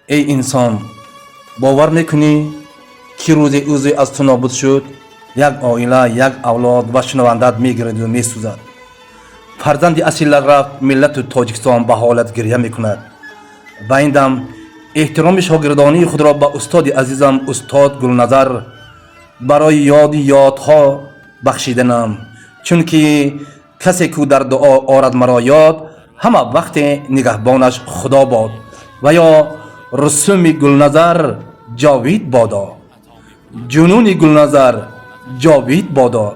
ای انسان، باور میکنی که روزی اوزی از تو نابود شد، یک عائله، یک اولاد و شنوندت میگیرد و میسوزد. فرزند اصیل رفت، ملت تاجیکستان به حالت گریه میکند. و این دم احترام شاگردانی خود را به استاد عزیزم استاد گلنظر برای یادها بخشیدنم، چون که کسی که در دعا آرد مرا یاد، همه وقت نگهبانش خدا باد. و یا رسوم گلنظر جاوید بادا، جنون گلنظر جاوید بادا.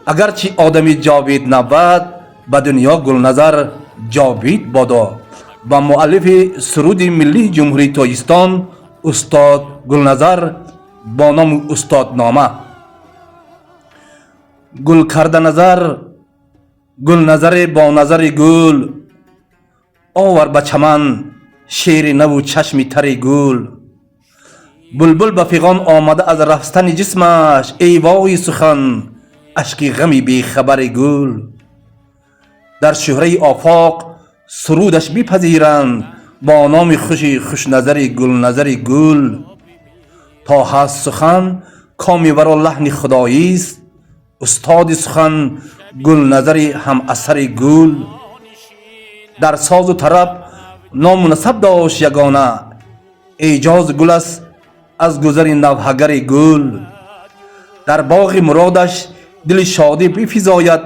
اگرچه آدمی جاوید نبود، به دنیا گلنظر جاوید بادا. با مؤلف سرود ملی جمهوری تاجیکستان استاد گلنظر با نام استاد نامه. گل کرده نظر، گل نظر با نظر گل، آور به چمن شیر نو چشم تر گل. بلبل به فغان آمده از رفتن جسمش، ای وای سخن اشکی غمی بی خبر گل. در شهره آفاق سرودش بپذیرند با نام خوشی خوش نظر گل نظر گل. تا هست سخن کامی ورا لحن خدایی است، استاد سخن گل نظری هم اثر گل. در ساز و طرب نامناسب داشت یگانه، اعجاز گل است از گذر نوحگر گل. در باغ مرادش دل شادی بفزاید،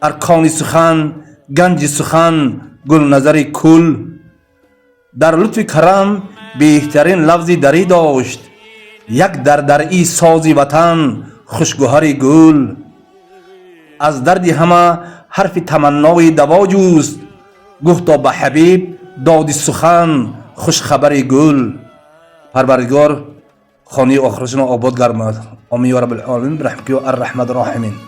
ارکان سخن گنج سخن گل نظر کل. در لطف کرم بهترین لفظی دری داشت، یک در ای سازی وطن خوشگوهر گل. از درد همه حرف تمنای دوا جوست، گفتا به حبیب داد سخن خوش خبر گل. پروردگار خانه آخرشون آباد گرداند. آمین یا رب العالمین برحمتک یا الرحمن الرحیم.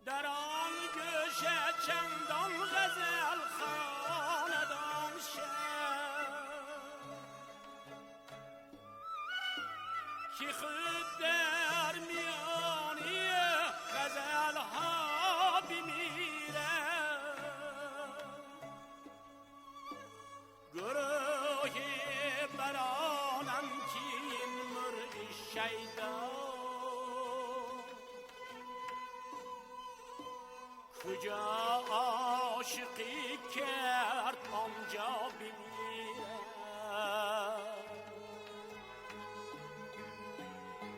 در آن گوشه چندان غزل خواندم شد که خود در میانی غزل ها بمیره. گروهی برانم که این مرغ شیدا کجا عاشقی کرد آنجا